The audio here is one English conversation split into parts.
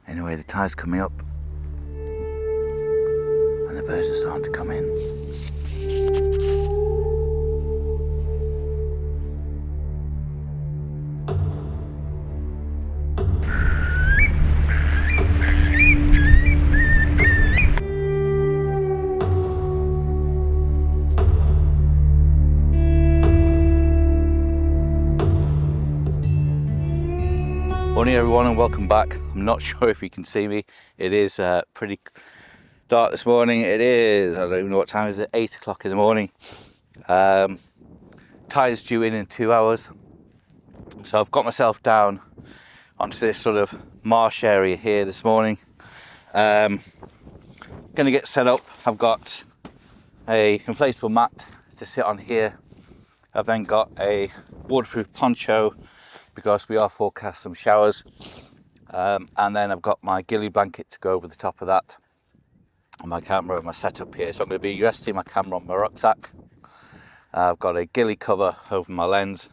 Anyway, the tide's coming up and the birds are starting to come in. Morning everyone and welcome back. I'm not sure if you can see me. It is pretty dark this morning. It is, I don't even know what time it is, 8 o'clock in the morning. Tide's due in 2 hours. So I've got myself down onto this sort of marsh area here this morning. Gonna get set up. I've got a inflatable mat to sit on here. I've then got a waterproof poncho because we are forecast some showers, and then I've got my ghillie blanket to go over the top of that, and my camera and my setup here. So I'm going to be resting my camera on my rucksack. I've got a ghillie cover over my lens,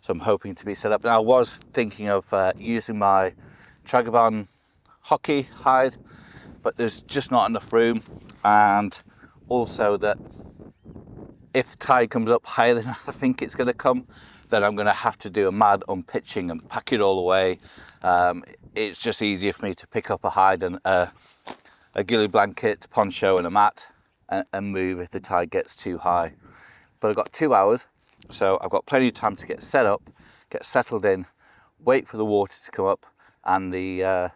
so I'm hoping to be set up. Now I was thinking of using my Tragabon hockey hide, but there's just not enough room, and also that if the tide comes up higher than I think it's going to come, then I'm going to have to do a mad unpitching and pack it all away. It's just easier for me to pick up a hide and a ghillie blanket, poncho and a mat and move if the tide gets too high. But I've got 2 hours, so I've got plenty of time to get set up, get settled in, wait for the water to come up and the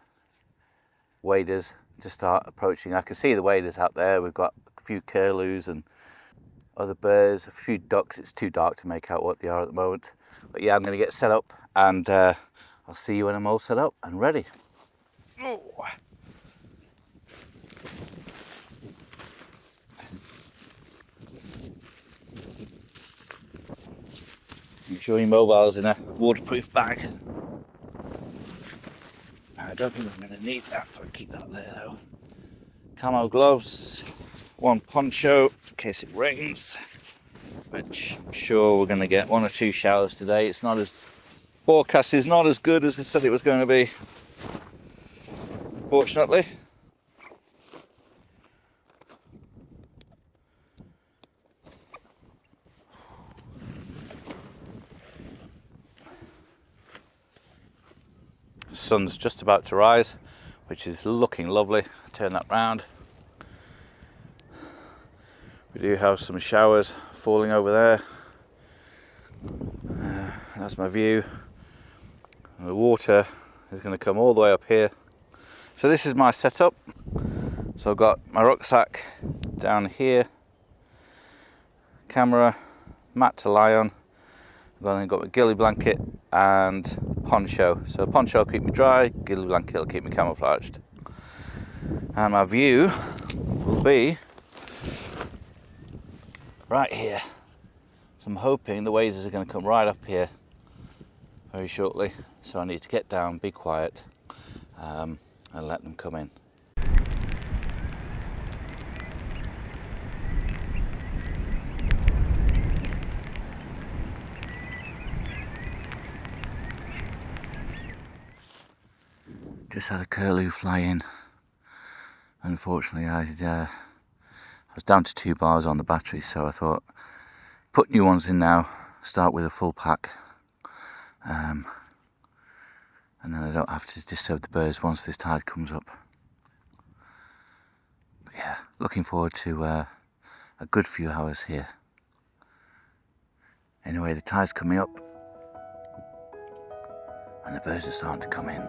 waders to start approaching. I can see the waders out there. We've got a few curlews and other birds, a few ducks. It's too dark to make out what they are at the moment. But yeah, I'm going to get set up and I'll see you when I'm all set up and ready. Oh. Make sure your mobile's in a waterproof bag. I don't think I'm going to need that, so I'll keep that there though. Camo gloves. One poncho in case it rains, which I'm sure we're going to get 1 or 2 showers today. It's not as, forecast is not as good as I said it was going to be, fortunately. The sun's just about to rise, which is looking lovely. Turn that round. We do have some showers falling over there. That's my view. And the water is going to come all the way up here. So this is my setup. So I've got my rucksack down here, camera, mat to lie on. I've then got my ghillie blanket and poncho. So poncho will keep me dry, ghillie blanket will keep me camouflaged. And my view will be right here. So I'm hoping the waders are going to come right up here very shortly. So I need to get down, be quiet, and let them come in. Just had a curlew fly in. Unfortunately, I was down to 2 bars on the battery, so I thought put new ones in now, start with a full pack, and then I don't have to disturb the birds once this tide comes up. But yeah, looking forward to a good few hours here. Anyway, the tide's coming up and the birds are starting to come in.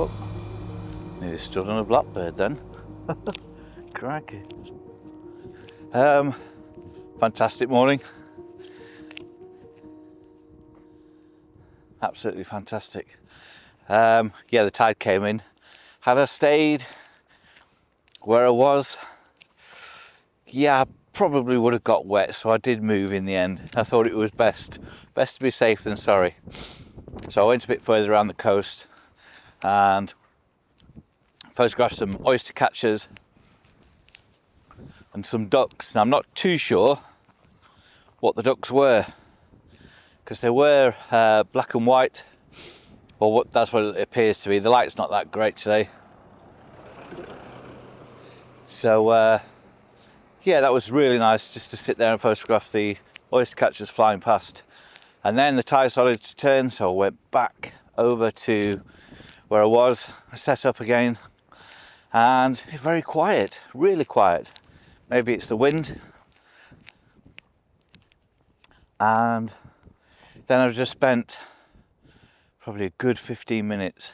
Oh, nearly stood on a blackbird then. Crikey. Fantastic morning. Absolutely fantastic. Yeah, the tide came in. Had I stayed where I was, yeah, I probably would have got wet, so I did move in the end. I thought it was best to be safe than sorry. So I went a bit further around the coast and photographed some oyster catchers and some ducks. Now, I'm not too sure what the ducks were, because they were black and white, or that's what it appears to be. The light's not that great today. So yeah, that was really nice just to sit there and photograph the oyster catchers flying past. And then the tide started to turn, so I went back over to where I was. I set up again, and very quiet, really quiet. Maybe it's the wind. And then I've just spent probably a good 15 minutes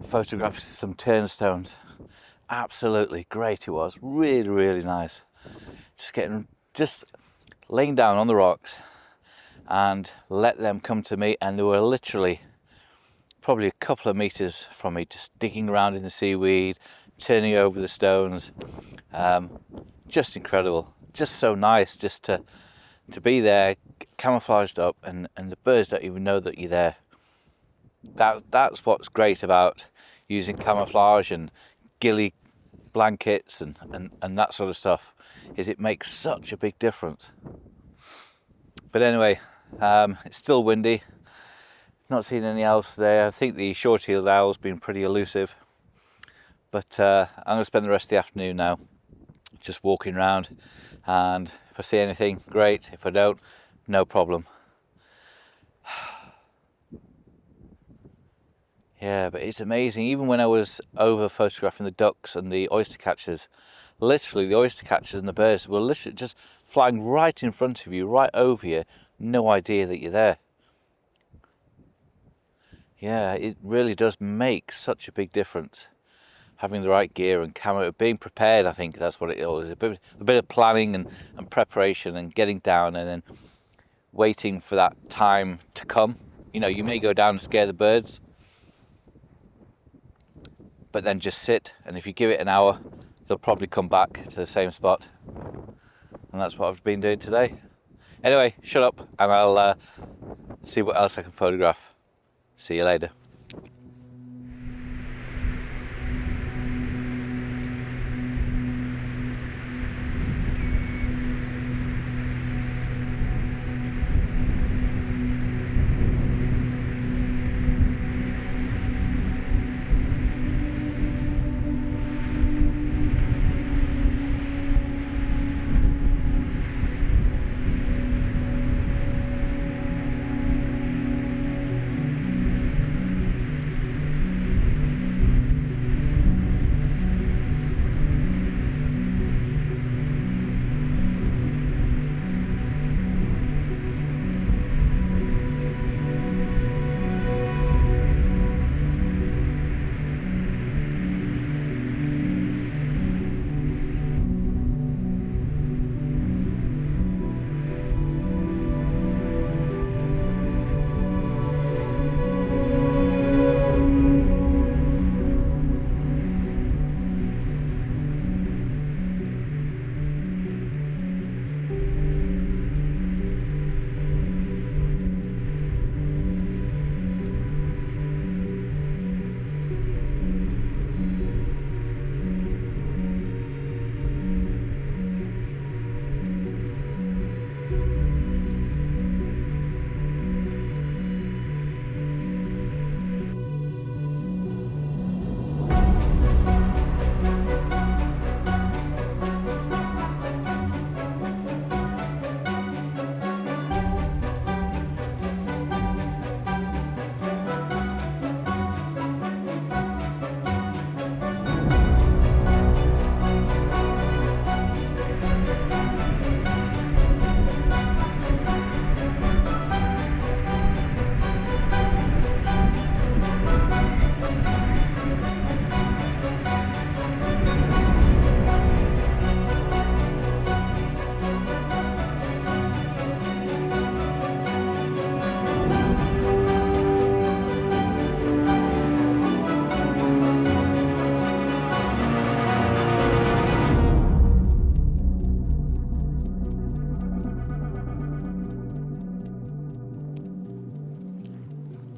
photographing some turnstones. Absolutely great it was, really nice. Just laying down on the rocks and let them come to me, and they were literally probably a couple of meters from me, just digging around in the seaweed, turning over the stones. Just incredible, just so nice just to be there, camouflaged up, and the birds don't even know that you're there. That's what's great about using camouflage and ghillie blankets and that sort of stuff, is it makes such a big difference. But anyway, it's still windy. Not seen any owls today. I think the short-tailed owl's been pretty elusive. But I'm going to spend the rest of the afternoon now just walking around, and if I see anything, great. If I don't, no problem. Yeah, but it's amazing. Even when I was over photographing the ducks and the oyster catchers, literally the oyster catchers and the birds were literally just flying right in front of you, right over you, no idea that you're there. Yeah, it really does make such a big difference. Having the right gear and camera, being prepared, I think that's what it is. A bit of planning and preparation, and getting down and then waiting for that time to come. You know, you may go down and scare the birds, but then just sit, and if you give it an hour, they'll probably come back to the same spot. and that's what I've been doing today. Anyway, shut up and I'll see what else I can photograph. See you later.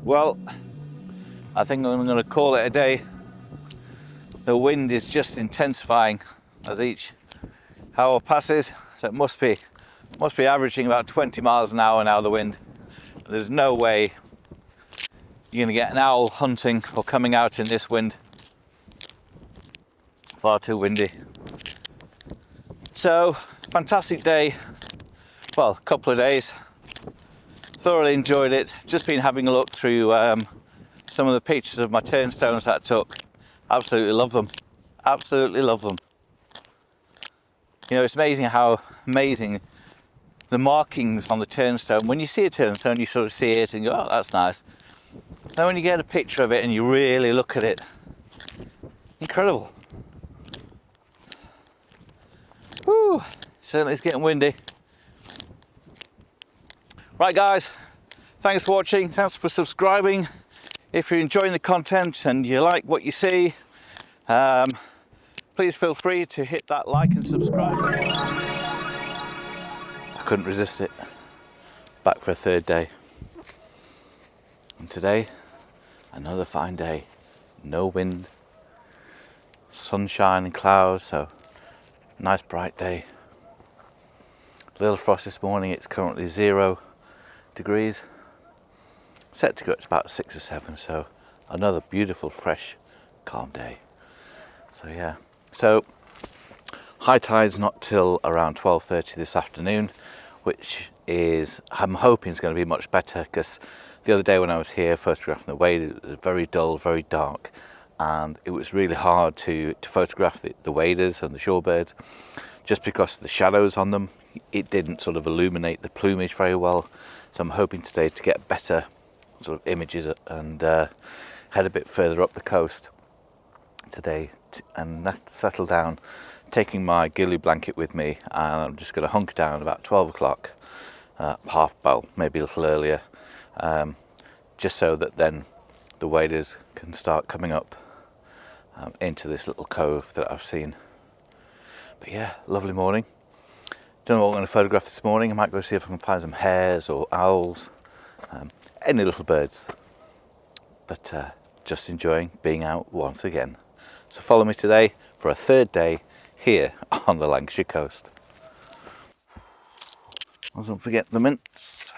Well, I think I'm going to call it a day. The wind is just intensifying as each hour passes, so it must be averaging about 20 miles an hour now, the wind. There's no way you're going to get an owl hunting or coming out in this wind. Far too windy. So, fantastic day. Well, a couple of days. Thoroughly enjoyed it. Just been having a look through some of the pictures of my turnstones that I took. Absolutely love them. Absolutely love them. You know, it's amazing how amazing the markings on the turnstone. When you see a turnstone, you sort of see it and go, oh, that's nice. Then when you get a picture of it and you really look at it, incredible. Woo, certainly it's getting windy. Right guys, thanks for watching, thanks for subscribing. If you're enjoying the content and you like what you see, please feel free to hit that like and subscribe. I couldn't resist it. Back for a third day. And today, another fine day. No wind, sunshine and clouds, so nice bright day. A little frost this morning, it's currently 0 degrees. Set to go to about 6 or 7, so another beautiful, fresh, calm day. So yeah, so high tide's not till around 12:30 this afternoon, which is, I'm hoping is going to be much better, because the other day when I was here photographing the wade, it was very dull, very dark, and it was really hard to photograph the waders and the shorebirds, just because of the shadows on them. It didn't sort of illuminate the plumage very well, so I'm hoping today to get better sort of images and head a bit further up the coast today and settle down, taking my ghillie blanket with me, and I'm just going to hunker down about 12 o'clock, maybe a little earlier, just so that then the waders can start coming up into this little cove that I've seen. But yeah, lovely morning. Don't know what I'm going to photograph this morning. I might go see if I can find some hares or owls, any little birds. But just enjoying being out once again. So follow me today for a third day here on the Lancashire coast. Don't forget the mints.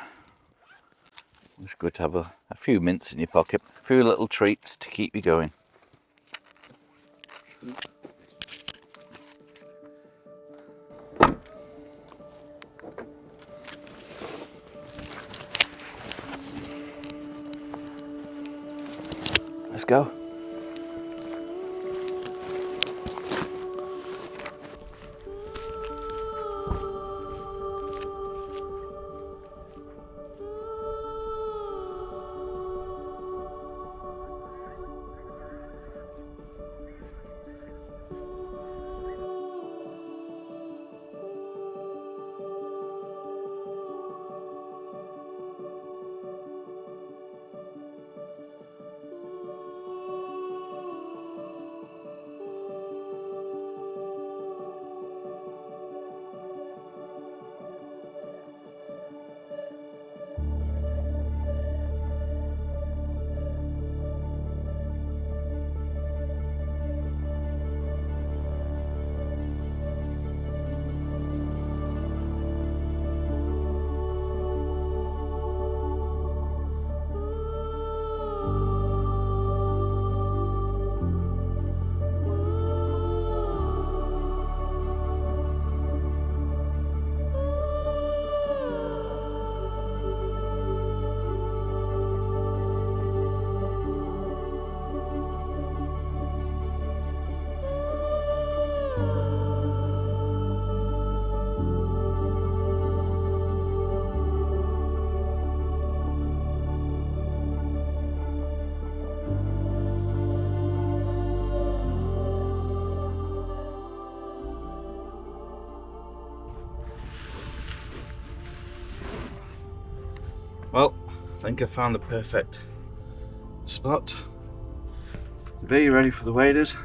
It's good to have a few mints in your pocket, a few little treats to keep you going. Let's go. Well, I think I found the perfect spot to be ready for the waders.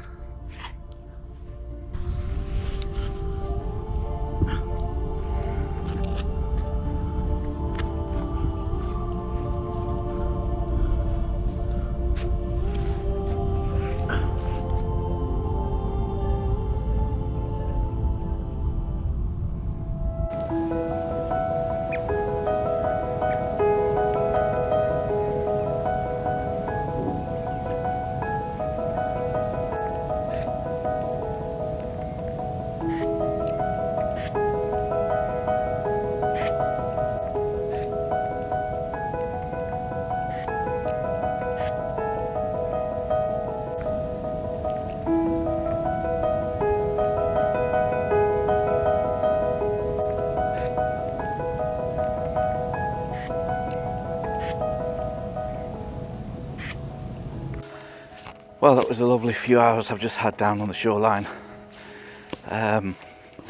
Well, that was a lovely few hours I've just had down on the shoreline.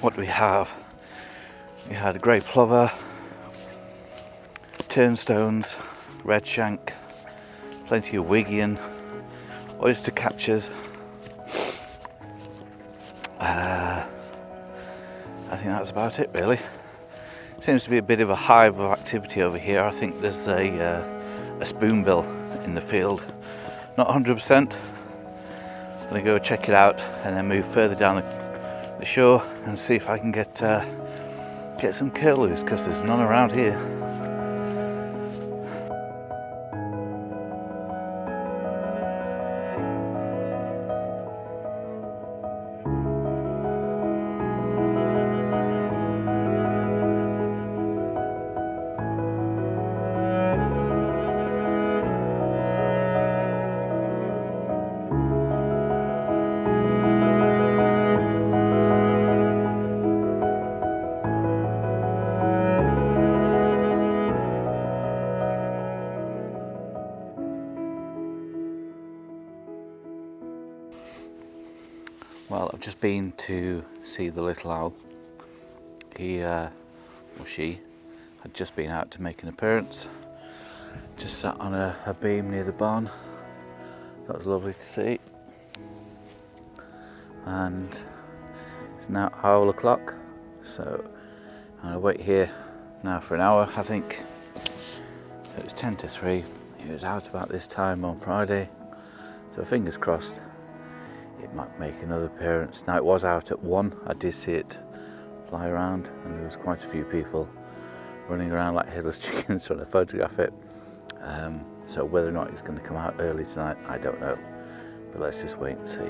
What do we have? We had grey plover, turnstones, red shank, plenty of wigeon, oystercatchers. I think that's about it really. Seems to be a bit of a hive of activity over here. I think there's a spoonbill in the field. Not 100%. I'm going to go check it out and then move further down the shore and see if I can get some curlews, because there's none around here. Well, I've just been to see the little owl. He, or she, had just been out to make an appearance. Just sat on a beam near the barn. That was lovely to see. And it's now owl o'clock, so I'll wait here now for an hour, I think. So it's 10 to 3. It was out about this time on Friday, so fingers crossed it might make another appearance. Now it was out at 1. I did see it fly around, and there was quite a few people running around like headless chickens trying to photograph it. So whether or not it's going to come out early tonight, I don't know, but let's just wait and see.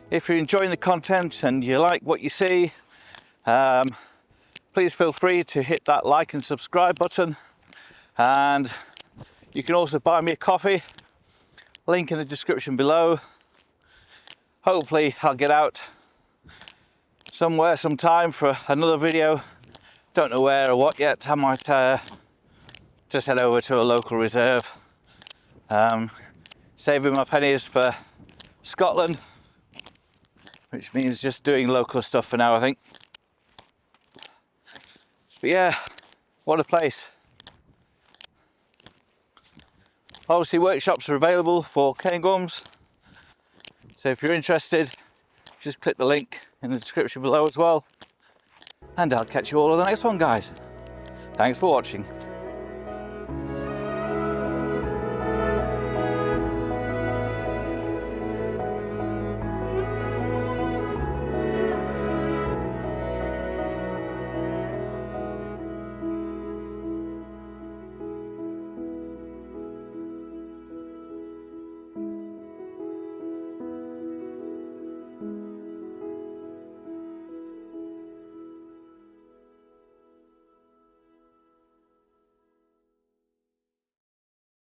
If you're enjoying the content and you like what you see, please feel free to hit that like and subscribe button, and you can also buy me a coffee, link in the description below. Hopefully I'll get out somewhere sometime for another video, don't know where or what yet. I might just head over to a local reserve, saving my pennies for Scotland, which means just doing local stuff for now, I think. But yeah, what a place. Obviously workshops are available for Cairngorms, so if you're interested, just click the link in the description below as well, and I'll catch you all on the next one, guys. Thanks for watching.